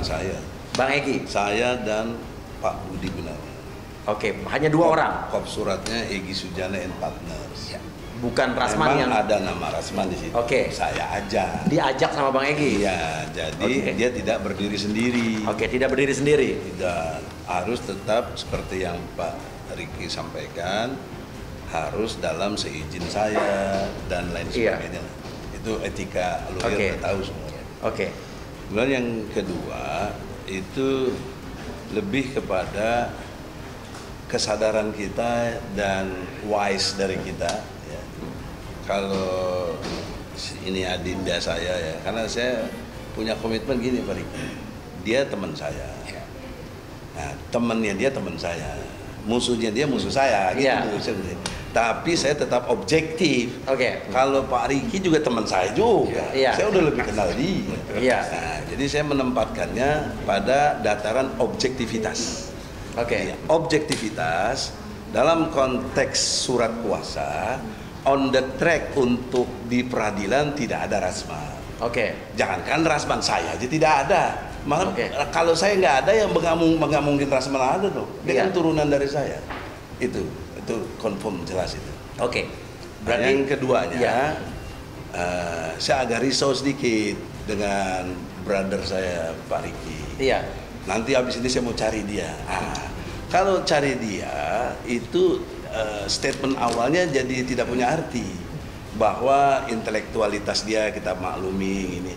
saya. Bang Egy. Saya dan Pak Budi Gunawan. Oke, hanya dua orang. Kop suratnya Egy Sujana and Partners. Ya. Bukan Rasman yang ada nama Rasman di situ. Oke. Saya aja. Diajak sama Bang Egy. Iya, jadi dia tidak berdiri sendiri. Oke, tidak berdiri sendiri. Tidak, harus tetap seperti yang Pak Riki sampaikan, harus dalam seizin saya dan lain sebagainya. Itu etika lawyer, tahu semua. Oke. Kemudian yang kedua itu lebih kepada kesadaran kita dan wise dari kita. Ya. Kalau ini adinda saya ya, karena saya punya komitmen gini Pak Riki, dia teman saya. Nah, temannya dia teman saya, musuhnya dia musuh saya, gitu. Tapi saya tetap objektif. Kalau Pak Riki juga teman saya juga, saya udah lebih kenal dia. Nah, jadi saya menempatkannya pada dataran objektivitas. Objektivitas dalam konteks surat kuasa, on the track untuk di peradilan tidak ada Rasman. Jangankan Rasman, saya aja tidak ada. Malah kalau saya nggak ada, yang nggak mungkin Rasman ada dong. Dia kan turunan dari saya. Itu confirm jelas itu. Berarti yang keduanya, saya agak risau sedikit dengan brother saya Pak Riki. Nanti habis ini saya mau cari dia. Kalau cari dia itu statement awalnya jadi tidak punya arti, bahwa intelektualitas dia kita maklumi ini.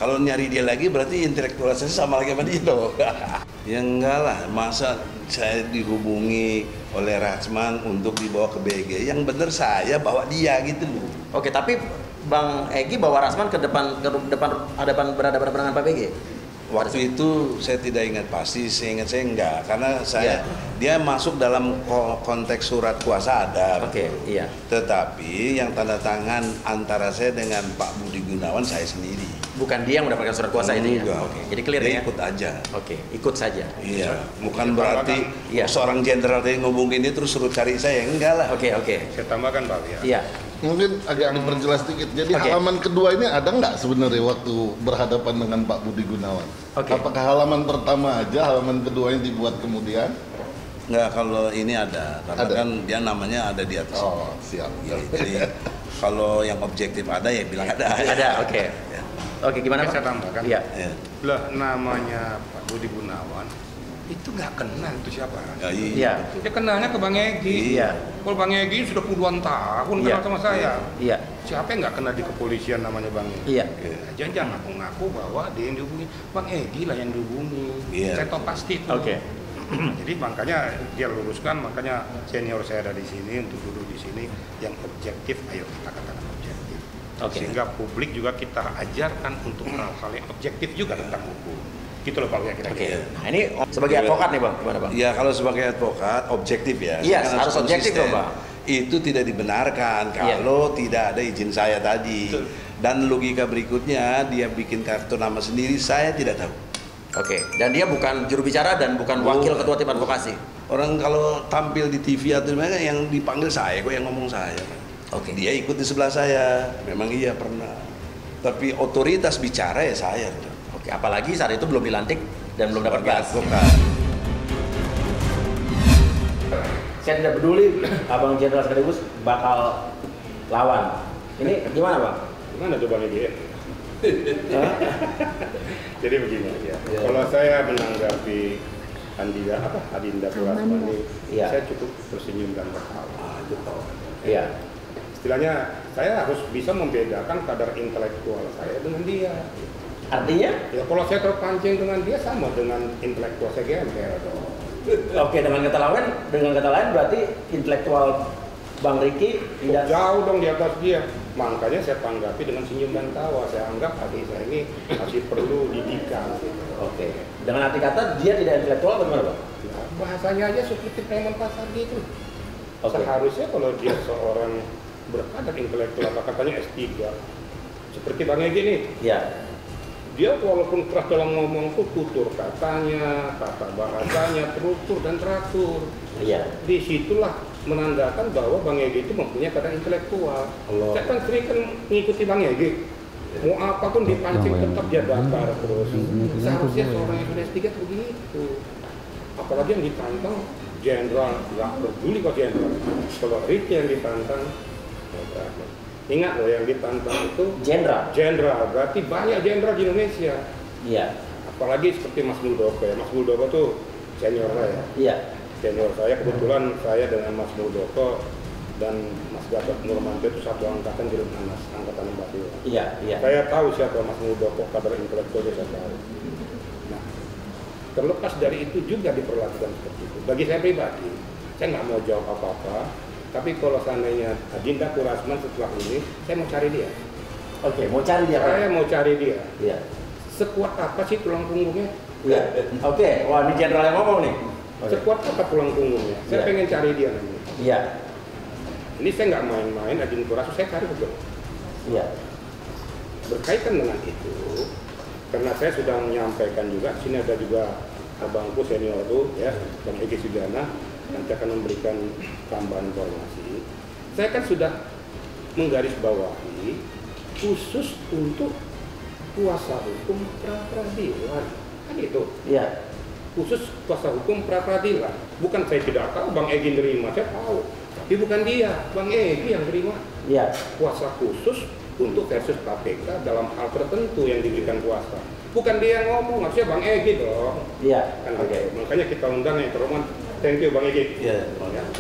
Kalau nyari dia lagi berarti intelektualitasnya sama lagi sama dia dong. Ya enggak lah, masa saya dihubungi oleh Rasman untuk dibawa ke BG, yang bener saya bawa dia gitu loh. Tapi Bang Egy bawa Rasman ke depan berhadapan dengan Pak BG? Waktu itu saya tidak ingat pasti, saya enggak, karena dia masuk dalam konteks surat kuasa ada. Tetapi yang tanda tangan antara saya dengan Pak Budi Gunawan saya sendiri. Bukan dia yang mendapatkan surat kuasa ini ya? Jadi clear dia ya? Ikut aja. Ikut saja. Iya, bukan berarti seorang jenderal tadi ngomongin ini terus suruh cari saya, enggak lah. Saya tambahkan Pak ya. Iya. Mungkin agak diperjelas sedikit. Jadi halaman kedua ini ada nggak sebenarnya waktu berhadapan dengan Pak Budi Gunawan? Apakah halaman pertama aja, halaman kedua yang dibuat kemudian? Nggak, kalau ini ada, karena kan dia namanya ada di atas. Siap. Jadi kalau yang objektif ada ya bilang ada. Gimana Pak? Saya tambahkan. Lah namanya Pak Budi Gunawan itu nggak kenal itu siapa? Dia kenalnya ke Bang Egy. Kalau Bang Egy sudah puluhan tahun kenal sama saya. Siapa yang nggak kenal di kepolisian namanya Bang Egy? Jangan ngaku-ngaku bahwa dia yang dihubungi. Bang Egy lah yang dihubungi. Saya tahu pasti itu. Jadi makanya dia luruskan, makanya senior saya ada di sini untuk duduk di sini yang objektif. Ayo kita katakan objektif. Sehingga publik juga kita ajarkan untuk hal-hal yang objektif juga tentang hukum. Gitu loh Pak ya kira-kira. Nah ini sebagai advokat nih Bang, gimana Bang? Ya kalau sebagai advokat objektif ya. Harus objektif dong Bang. Itu tidak dibenarkan kalau tidak ada izin saya tadi. Dan logika berikutnya dia bikin kartu nama sendiri, saya tidak tahu. Dan dia bukan juru bicara dan bukan wakil ketua tim advokasi. Orang kalau tampil di TV atau dimana yang dipanggil saya, kok yang ngomong saya. Dia ikut di sebelah saya, memang iya pernah. Tapi otoritas bicara ya saya. Apalagi saat itu belum dilantik dan belum dapat gas. Saya tidak peduli Abang Jenderal sekaligus bakal lawan. Ini gimana Bang? Gimana tuh Bang Egy? Jadi begini aja. Kalau saya menanggapi Adinda Rasman ini, saya cukup tersenyum dan tertawa. Istilahnya saya harus bisa membedakan kadar intelektual saya dengan dia. Artinya? Ya kalau saya terpancing dengan dia sama dengan intelektual saya GMR dong. Dengan kata lain berarti intelektual Bang Riki tidak jauh dong di atas dia. Makanya saya tanggapi dengan senyum dan tawa. Saya anggap adik saya ini masih perlu didikan. Dengan arti kata dia tidak intelektual bagaimana Bang? Bahasanya aja seperti preman pasar gitu. Seharusnya kalau dia seorang berkadar intelektual, apa katanya S3 seperti Bang Egy nih. Dia walaupun keras dalam ngomong tuh tutur katanya, tata bahasanya, terukur dan teratur. Disitulah menandakan bahwa Bang Egy itu mempunyai kadar intelektual. Saya kan sering mengikuti Bang Egy. Mau apapun dipancing tetap dia datar terus. Seharusnya seorang yang sudah S3 begitu. Apalagi yang ditantang jenderal, nggak peduli kok jenderal. Kalau Ricky yang ditantang, ingat loh yang ditantang itu jenderal. Jenderal, berarti banyak jenderal di Indonesia. Iya. Apalagi seperti Mas Muldoko ya. Mas Muldoko tuh senior saya. Iya. Senior saya, kebetulan saya dengan Mas Muldoko dan Mas Gatot Nurmantio itu satu angkatan di Lemhanas, angkatan 42. Iya, iya. Saya tahu siapa Mas Muldoko, kader intelektual saya tahu. Nah, terlepas dari itu juga diperlakukan seperti itu. Bagi saya pribadi, saya nggak mau jawab apa-apa. Tapi kalau seandainya Dinda Kurasman setelah ini, saya mau cari dia. Oke, mau cari dia. Saya mau cari dia. Iya. Sekuat apa sih tulang punggungnya? Iya. Oke, wah ini jenderal yang ngomong nih. Sekuat apa tulang punggungnya? Saya pengen cari dia nanti. Iya. Ini saya nggak main-main, Adin Kurasman saya cari betul. Iya. Berkaitan dengan itu, karena saya sudah menyampaikan juga, sini ada juga abangku senior tuh ya, Bang Egy Sujana, nanti akan memberikan tambahan informasi. Saya kan sudah menggarisbawahi khusus untuk kuasa hukum pra-peradilan, kan itu. Iya. Khusus kuasa hukum pra-peradilan. Bukan saya tidak tahu Bang Egy nerima, saya tahu. Tapi bukan dia, Bang Egy yang terima. Iya. Kuasa khusus untuk versus KPK dalam hal tertentu yang diberikan kuasa. Bukan dia yang ngomong, harusnya Bang Egy dong. Iya. Kan makanya kita undang yang terhormat. Thank you Bang Egy. Iya.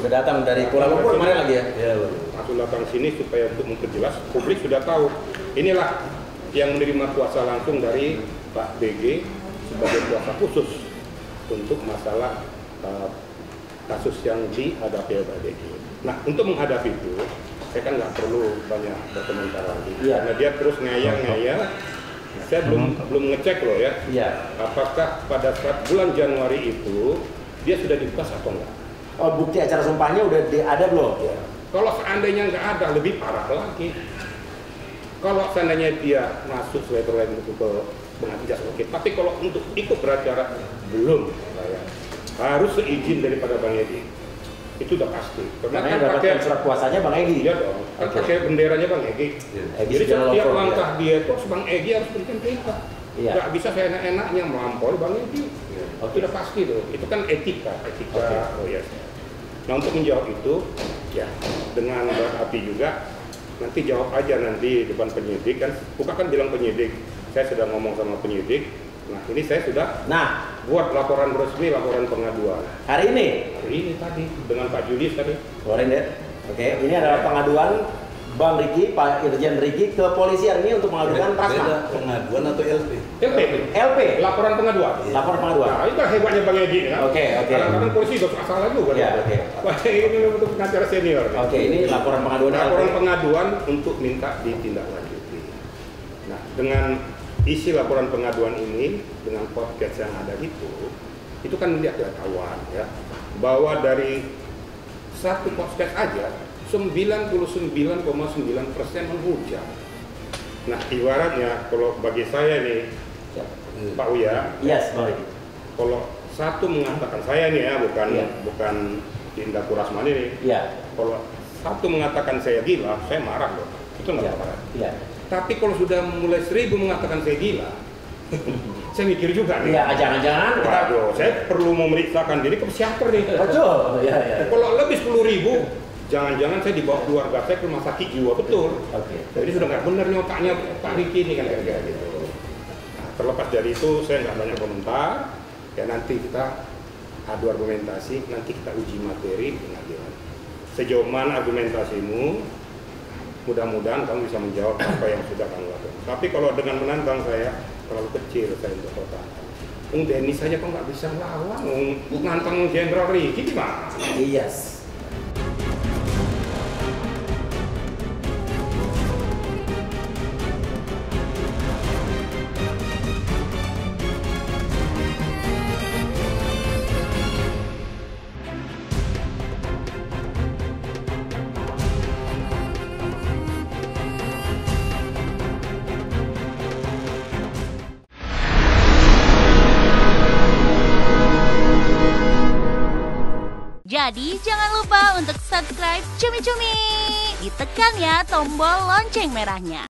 Udah datang dari Kuala Lumpur kemarin lagi ya? Iya. Langsung datang sini supaya untuk memperjelas, publik sudah tahu. Inilah yang menerima kuasa langsung dari Pak BG sebagai kuasa khusus untuk masalah kasus yang dihadapi oleh Pak BG. Nah, untuk menghadapi itu, saya kan nggak perlu banyak berkomentar lagi. Iya. Karena dia terus ngeyel-ngeyel. Saya belum ngecek loh ya. Iya. Apakah pada saat bulan Januari itu dia sudah dibahas atau enggak? Oh, bukti acara sumpahnya udah ada belum? Ya. Kalau seandainya nggak ada, lebih parah lagi. Kalau seandainya dia masuk letter itu ke pengadilan, oke. Tapi kalau untuk ikut beracara belum, harus seizin daripada Bang Egy. Itu udah pasti. Karena kan pakai surat kuasanya Bang Egy. Iya dong. Kan pakai benderanya Bang Egy. Jadi setiap langkah dia itu Bang Egy harus berikan perintah. Iya. Nggak bisa saya enak-enaknya melampaui Bang Egy. Sudah pasti tuh. Itu kan etika. Oh ya. Nah untuk menjawab itu, ya dengan berhati juga. Nanti jawab aja nanti depan penyidik kan. Bukan kan bilang penyidik. Saya sudah ngomong sama penyidik. Nah ini saya sudah buat laporan resmi, laporan pengaduan. Hari ini? Hari ini tadi dengan Pak Julius tadi. Kemarin ya. Oke, ini adalah pengaduan Bang Ricky, Pak Irjen Ricky ke polisian ini untuk mengadukan Rasman. Pengaduan atau LP? LP. Laporan pengaduan. Laporan pengaduan. Nah, itu hebatnya Bang Egy kan. Oke. Kadang-kadang polisi juga salah juga. Ya, oke. Wah, ini untuk pengacara senior. Oke, ini laporan pengaduan. Laporan pengaduan untuk minta ditindaklanjuti. Nah, dengan isi laporan pengaduan ini dengan podcast yang ada itu kan melihat ketahuan ya bahwa dari satu podcast aja 99,9% menghujat. Nah, ibaratnya kalau bagi saya nih Pak Uya, yes, Bang. kalau satu mengatakan saya nih ya bukan Dinda Kurasman ini. Iya. Kalau satu mengatakan saya gila, saya marah loh. Itu nggak apa-apa. Iya. Tapi kalau sudah mulai 1000 mengatakan saya gila, saya mikir juga nih. Iya, jangan-jangan waduh, saya perlu memeriksakan diri ke psikiater nih. Betul. Iya. Kalau lebih 10.000, jangan-jangan saya dibawa keluarga saya ke rumah sakit jiwa, betul. Oke. Jadi sudah nggak benar nih otaknya Pak Ricky ini kan kayak gitu. Nah, terlepas dari itu saya nggak banyak komentar. Ya nanti kita adu argumentasi, nanti kita uji materi pengadilan. Sejauh mana argumentasimu, mudah-mudahan kamu bisa menjawab apa yang sudah kamu lakukan. Tapi kalau dengan menantang saya terlalu kecil saya untuk kota. Denny saja kok nggak bisa lawan, nantang Jenderal Ricky gimana? Yes. Jadi jangan lupa untuk subscribe Cumi Cumi. Ditekan ya tombol lonceng merahnya.